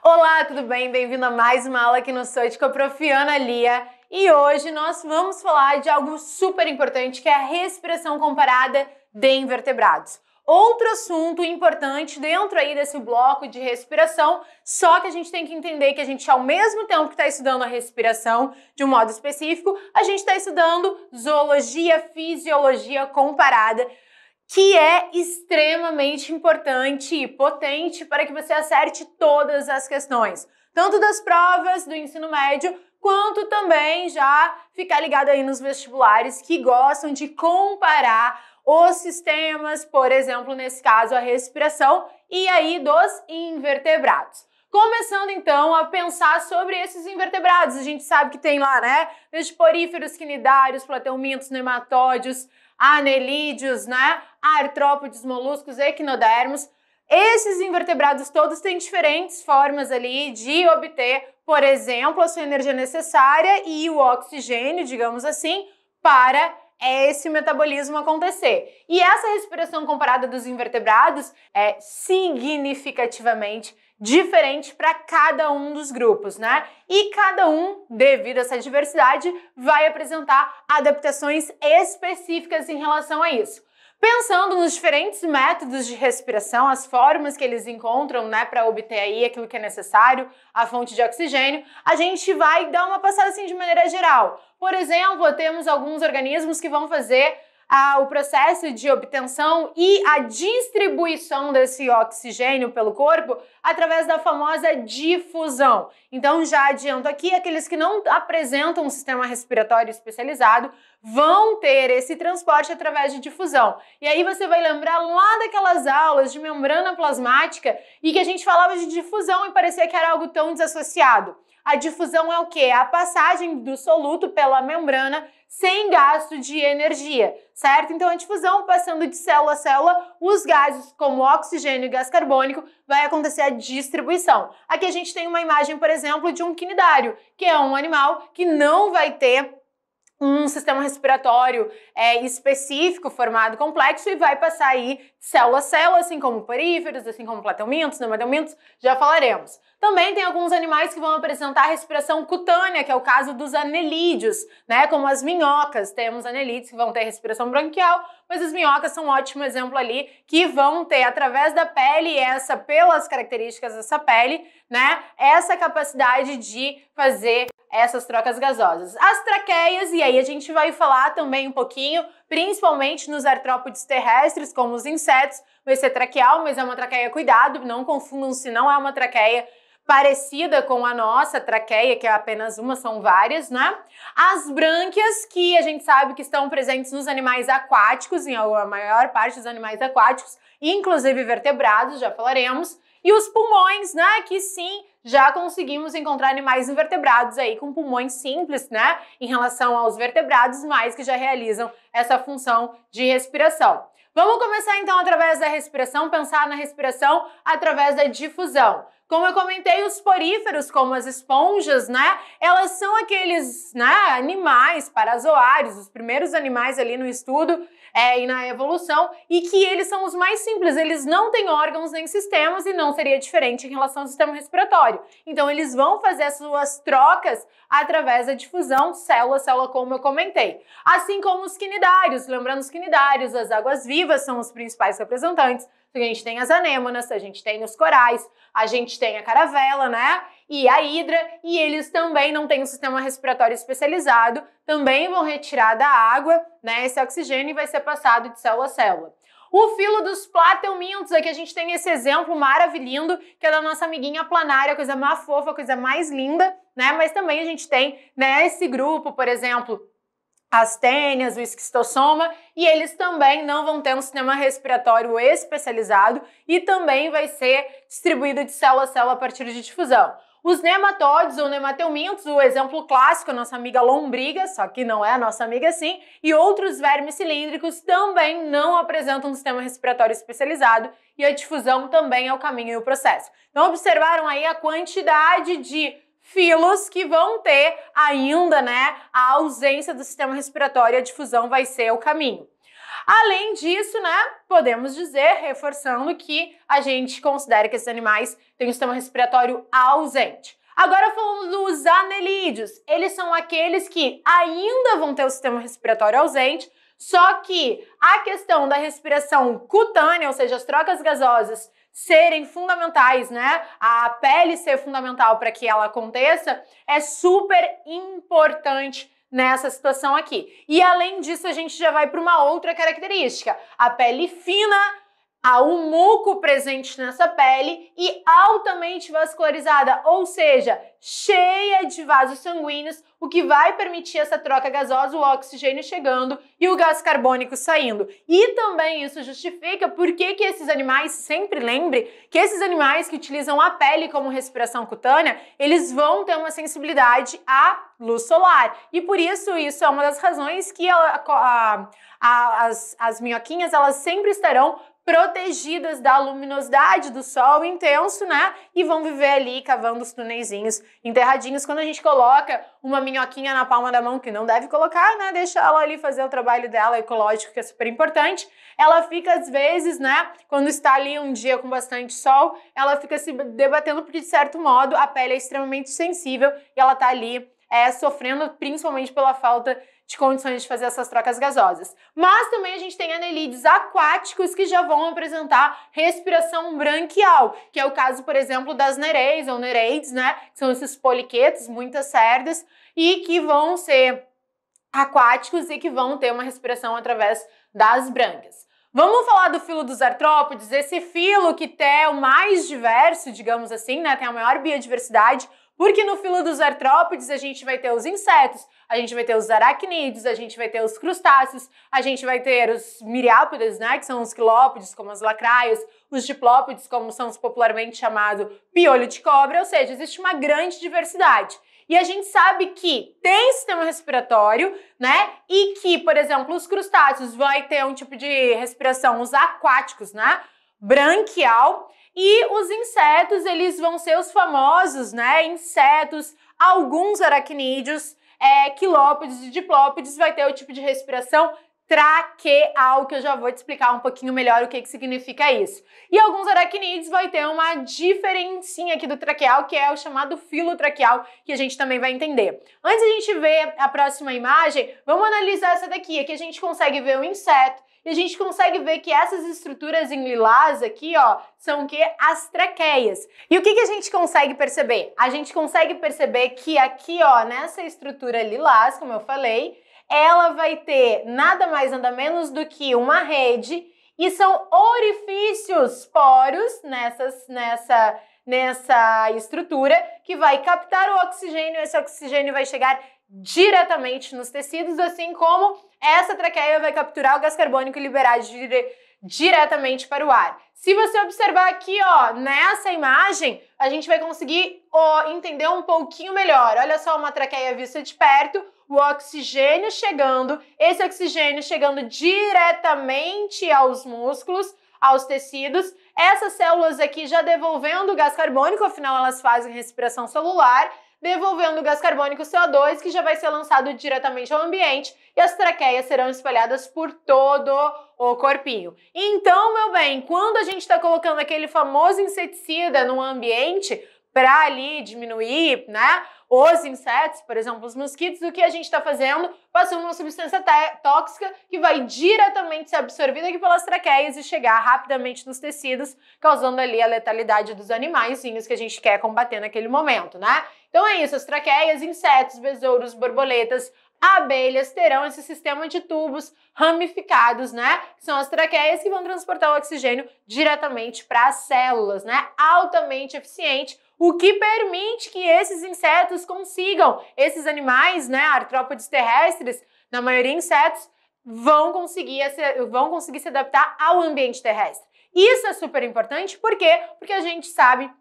Olá, tudo bem? Bem-vindo a mais uma aula aqui no Soite com a Prof. Ana Lia. E hoje nós vamos falar de algo super importante, que é a respiração comparada de invertebrados. Outro assunto importante dentro aí desse bloco de respiração, só que a gente tem que entender que a gente, ao mesmo tempo que está estudando a respiração de um modo específico, a gente está estudando zoologia, fisiologia comparada, que é extremamente importante e potente para que você acerte todas as questões, tanto das provas do ensino médio, quanto também já ficar ligado aí nos vestibulares que gostam de comparar os sistemas, por exemplo, nesse caso a respiração, e aí dos invertebrados. Começando então a pensar sobre esses invertebrados, a gente sabe que tem lá, né, desde poríferos, quinidários, plateumintos, nematódios, anelídeos, né, artrópodes, moluscos, equinodermos. Esses invertebrados todos têm diferentes formas ali de obter, por exemplo, a sua energia necessária e o oxigênio, digamos assim, para esse metabolismo acontecer. E essa respiração comparada dos invertebrados é significativamente diferente para cada um dos grupos, né? E cada um, devido a essa diversidade, vai apresentar adaptações específicas em relação a isso. Pensando nos diferentes métodos de respiração, as formas que eles encontram, né, para obter aí aquilo que é necessário, a fonte de oxigênio, a gente vai dar uma passada assim de maneira geral. Por exemplo, temos alguns organismos que vão fazer o processo de obtenção e a distribuição desse oxigênio pelo corpo através da famosa difusão. Então já adianto aqui, aqueles que não apresentam um sistema respiratório especializado vão ter esse transporte através de difusão. E aí você vai lembrar lá daquelas aulas de membrana plasmática e que a gente falava de difusão e parecia que era algo tão desassociado. A difusão é o quê? É a passagem do soluto pela membrana sem gasto de energia, certo? Então a difusão, passando de célula a célula, os gases como oxigênio e gás carbônico, vai acontecer a distribuição. Aqui a gente tem uma imagem, por exemplo, de um quinidário, que é um animal que não vai ter um sistema respiratório específico, formado complexo, e vai passar aí célula a célula, assim como poríferos, assim como plateumintos, nemateumintos, já falaremos. Também tem alguns animais que vão apresentar respiração cutânea, que é o caso dos anelídeos, né? Como as minhocas, temos anelídeos que vão ter respiração branquial, mas as minhocas são um ótimo exemplo ali, que vão ter através da pele, pelas características dessa pele, né? Essa capacidade de fazer essas trocas gasosas. As traqueias, e aí a gente vai falar também um pouquinho, principalmente nos artrópodes terrestres, como os insetos, vai ser traqueal, mas é uma traqueia, cuidado, não confundam se não é uma traqueia parecida com a nossa traqueia, que é apenas uma, são várias, né? As brânquias, que a gente sabe que estão presentes nos animais aquáticos, em a maior parte dos animais aquáticos, inclusive vertebrados, já falaremos. E os pulmões, né, que sim, já conseguimos encontrar animais invertebrados aí com pulmões simples, né, em relação aos vertebrados, mas que já realizam essa função de respiração. Vamos começar então através da respiração, pensar na respiração através da difusão. Como eu comentei, os poríferos, como as esponjas, né, elas são aqueles, né, animais parazoários, os primeiros animais ali no estudo e na evolução, e que eles são os mais simples, eles não têm órgãos nem sistemas e não seria diferente em relação ao sistema respiratório. Então eles vão fazer as suas trocas através da difusão, célula a célula, como eu comentei. Assim como os quinidários, lembrando os quinidários, as águas-vivas são os principais representantes. A gente tem as anêmonas, a gente tem os corais, a gente tem a caravela, né? E a hidra, e eles também não têm um sistema respiratório especializado, também vão retirar da água, né, esse oxigênio e vai ser passado de célula a célula. O filo dos plateumintos, aqui a gente tem esse exemplo maravilhoso, que é da nossa amiguinha planária, coisa mais fofa, coisa mais linda, né? Mas também a gente tem, né, esse grupo, por exemplo, as tênias, o esquistossoma, e eles também não vão ter um sistema respiratório especializado e também vai ser distribuído de célula a célula a partir de difusão. Os nematóides ou nemateumintos, o exemplo clássico, a nossa amiga lombriga, só que não é a nossa amiga assim, e outros vermes cilíndricos também não apresentam um sistema respiratório especializado e a difusão também é o caminho e o processo. Então observaram aí a quantidade de filos que vão ter ainda, né, a ausência do sistema respiratório e a difusão vai ser o caminho. Além disso, né, podemos dizer, reforçando, que a gente considera que esses animais têm um sistema respiratório ausente. Agora falando dos anelídeos, eles são aqueles que ainda vão ter o sistema respiratório ausente, só que a questão da respiração cutânea, ou seja, as trocas gasosas, serem fundamentais, né? A pele ser fundamental para que ela aconteça, é super importante nessa situação aqui. E além disso, a gente já vai para uma outra característica. A pele fina, há um muco presente nessa pele e altamente vascularizada, ou seja, cheia de vasos sanguíneos, o que vai permitir essa troca gasosa, o oxigênio chegando e o gás carbônico saindo. E também isso justifica por que esses animais, sempre lembre que esses animais que utilizam a pele como respiração cutânea, eles vão ter uma sensibilidade à luz solar. E por isso é uma das razões que as minhoquinhas, elas sempre estarão protegidas da luminosidade do sol intenso, né? E vão viver ali cavando os tuneizinhos enterradinhos. Quando a gente coloca uma minhoquinha na palma da mão, que não deve colocar, né? Deixa ela ali fazer o trabalho dela ecológico, que é super importante. Ela fica, às vezes, né? Quando está ali um dia com bastante sol, ela fica se debatendo porque, de certo modo, a pele é extremamente sensível e ela tá ali sofrendo principalmente pela falta de condições de fazer essas trocas gasosas. Mas também a gente tem anelídeos aquáticos que já vão apresentar respiração branquial, que é o caso, por exemplo, das nereides ou nereides, né? Que são esses poliquetos, muitas cerdas, e que vão ser aquáticos e que vão ter uma respiração através das brancas. Vamos falar do filo dos artrópodes, esse filo que é o mais diverso, digamos assim, né? Tem a maior biodiversidade, porque no filo dos artrópodes a gente vai ter os insetos, a gente vai ter os aracnídeos, a gente vai ter os crustáceos, a gente vai ter os miriápodes, né, que são os quilópodes, como as lacraias, os diplópodes, como são os popularmente chamados piolho de cobra, ou seja, existe uma grande diversidade. E a gente sabe que tem sistema respiratório, né, e que, por exemplo, os crustáceos vai ter um tipo de respiração, os aquáticos, né, branquial. E os insetos, eles vão ser os famosos, né, insetos, alguns aracnídeos, quilópodes e diplópodes, vai ter o tipo de respiração traqueal, que eu já vou te explicar um pouquinho melhor o que significa isso. E alguns aracnídeos vai ter uma diferencinha aqui do traqueal, que é o chamado filo traqueal, que a gente também vai entender. Antes de a gente ver a próxima imagem, vamos analisar essa daqui. Aqui a gente consegue ver o inseto, e a gente consegue ver que essas estruturas em lilás aqui, ó, são o quê? As traqueias. E o que a gente consegue perceber? A gente consegue perceber que aqui, ó, nessa estrutura lilás, como eu falei, ela vai ter nada mais, nada menos do que uma rede, e são orifícios, poros, nessa estrutura, que vai captar o oxigênio, esse oxigênio vai chegar diretamente nos tecidos, assim como essa traqueia vai capturar o gás carbônico e liberar diretamente para o ar. Se você observar aqui, ó, nessa imagem, a gente vai conseguir entender um pouquinho melhor. Olha só uma traqueia vista de perto, o oxigênio chegando, esse oxigênio chegando diretamente aos músculos, aos tecidos, essas células aqui já devolvendo o gás carbônico, afinal elas fazem respiração celular, devolvendo o gás carbônico CO2, que já vai ser lançado diretamente ao ambiente, e as traqueias serão espalhadas por todo o corpinho. Então, meu bem, quando a gente está colocando aquele famoso inseticida no ambiente para ali diminuir, né, os insetos, por exemplo, os mosquitos, o que a gente está fazendo? Passando uma substância tóxica que vai diretamente ser absorvida aqui pelas traqueias e chegar rapidamente nos tecidos, causando ali a letalidade dos animaizinhos que a gente quer combater naquele momento, né? Então é isso, as traqueias, insetos, besouros, borboletas, abelhas terão esse sistema de tubos ramificados, né? Que são as traqueias que vão transportar o oxigênio diretamente para as células, né? Altamente eficiente, o que permite que esses insetos consigam, esses animais, né, artrópodes terrestres, na maioria insetos, vão conseguir se adaptar ao ambiente terrestre. Isso é super importante, por quê? Porque a gente sabe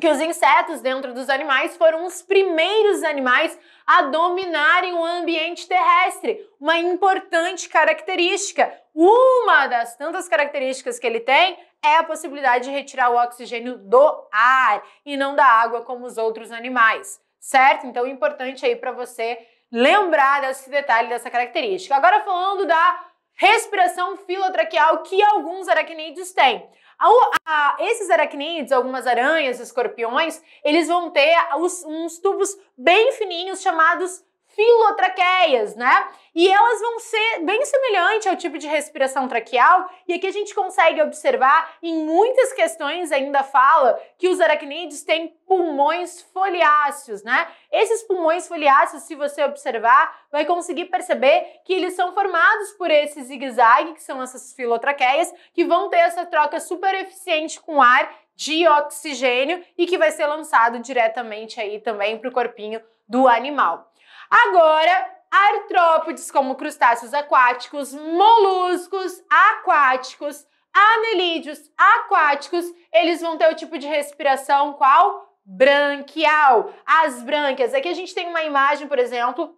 que os insetos dentro dos animais foram os primeiros animais a dominarem o ambiente terrestre. Uma importante característica. Uma das tantas características que ele tem é a possibilidade de retirar o oxigênio do ar e não da água como os outros animais, certo? Então é importante aí para você lembrar desse detalhe, dessa característica. Agora falando da respiração filotraqueal que alguns aracnídeos têm. Esses aracnídeos, algumas aranhas, escorpiões, eles vão ter uns tubos bem fininhos chamados filotraqueias, né? E elas vão ser bem semelhantes ao tipo de respiração traqueal, e aqui a gente consegue observar, em muitas questões ainda fala que os aracnídeos têm pulmões foliáceos, né? Esses pulmões foliáceos, se você observar, vai conseguir perceber que eles são formados por esse zigue-zague, que são essas filotraqueias, que vão ter essa troca super eficiente com o ar de oxigênio e que vai ser lançado diretamente aí também para o corpinho do animal. Agora, artrópodes como crustáceos aquáticos, moluscos aquáticos, anelídeos aquáticos, eles vão ter o tipo de respiração qual? Branquial. As brânquias. Aqui a gente tem uma imagem, por exemplo,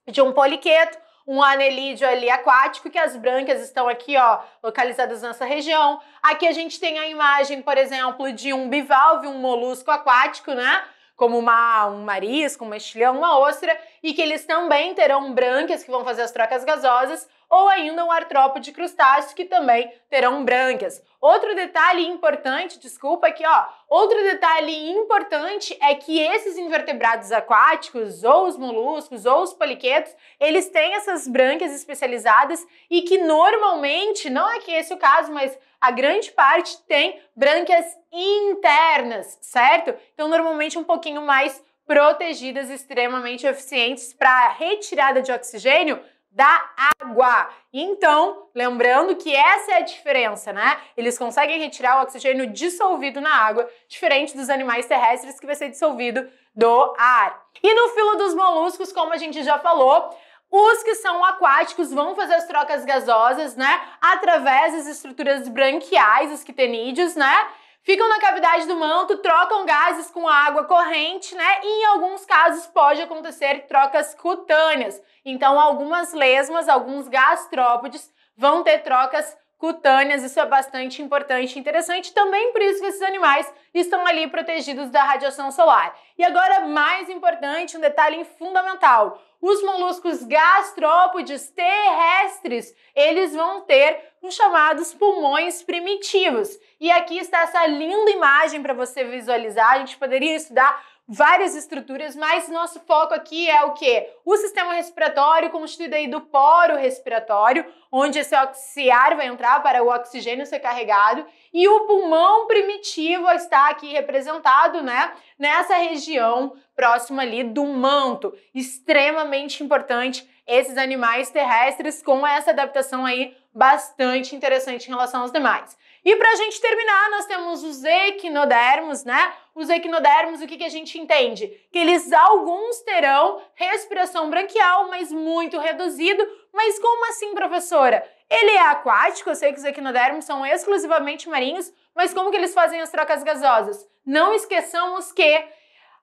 de um poliqueto, um anelídeo ali aquático, que as brânquias estão aqui, ó, localizadas nessa região. Aqui a gente tem a imagem, por exemplo, de um bivalve, um molusco aquático, né? Como um marisco, uma estilhão, uma ostra, e que eles também terão brânquias que vão fazer as trocas gasosas, ou ainda um artrópode crustáceo que também terão brânquias. Outro detalhe importante, desculpa aqui, ó, outro detalhe importante é que esses invertebrados aquáticos, ou os moluscos, ou os poliquetos, eles têm essas brânquias especializadas e que normalmente, não é que esse é o caso, mas a grande parte tem brânquias internas, certo? Então, normalmente um pouquinho mais protegidas, extremamente eficientes para retirada de oxigênio da água. Então, lembrando que essa é a diferença, né? Eles conseguem retirar o oxigênio dissolvido na água, diferente dos animais terrestres que vai ser dissolvido do ar. E no filo dos moluscos, como a gente já falou, os que são aquáticos vão fazer as trocas gasosas, né? Através das estruturas branquiais, os quitenídeos, né? Ficam na cavidade do manto, trocam gases com a água corrente, né? E em alguns casos pode acontecer trocas cutâneas. Então, algumas lesmas, alguns gastrópodes vão ter trocas cutâneas. Isso é bastante importante e interessante. Também por isso que esses animais estão ali protegidos da radiação solar. E agora, mais importante, um detalhe fundamental. Os moluscos gastrópodes terrestres, eles vão ter os chamados pulmões primitivos. E aqui está essa linda imagem para você visualizar. A gente poderia estudar várias estruturas, mas nosso foco aqui é o quê? O sistema respiratório, constituído aí do poro respiratório, onde esse ar vai entrar para o oxigênio ser carregado, e o pulmão primitivo está aqui representado, né, nessa região próxima ali do manto. Extremamente importante esses animais terrestres com essa adaptação aí bastante interessante em relação aos demais. E para a gente terminar, nós temos os equinodermos, né? Os equinodermos, o que a gente entende? Que eles, alguns terão respiração branquial, mas muito reduzido. Mas como assim, professora? Ele é aquático, eu sei que os equinodermos são exclusivamente marinhos, mas como que eles fazem as trocas gasosas? Não esqueçamos que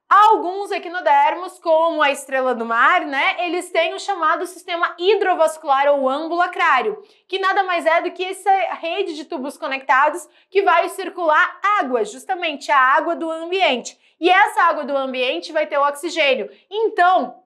alguns equinodermos, como a estrela do mar, né, eles têm o chamado sistema hidrovascular ou ambulacrário, que nada mais é do que essa rede de tubos conectados que vai circular água, justamente a água do ambiente. E essa água do ambiente vai ter o oxigênio. Então,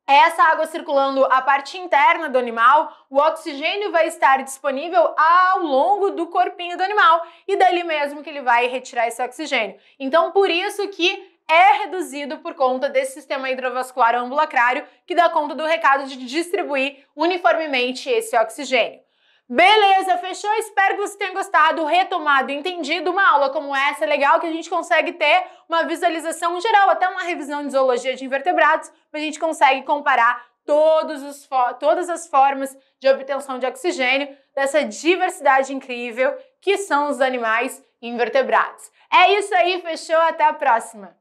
essa água circulando a parte interna do animal, o oxigênio vai estar disponível ao longo do corpinho do animal e dali mesmo que ele vai retirar esse oxigênio. Então, por isso que é reduzido por conta desse sistema hidrovascular ambulacrário que dá conta do recado de distribuir uniformemente esse oxigênio. Beleza, fechou? Espero que você tenha gostado, retomado e entendido. Uma aula como essa é legal que a gente consegue ter uma visualização geral, até uma revisão de zoologia de invertebrados, a gente consegue comparar todas as formas de obtenção de oxigênio dessa diversidade incrível que são os animais invertebrados. É isso aí, fechou? Até a próxima!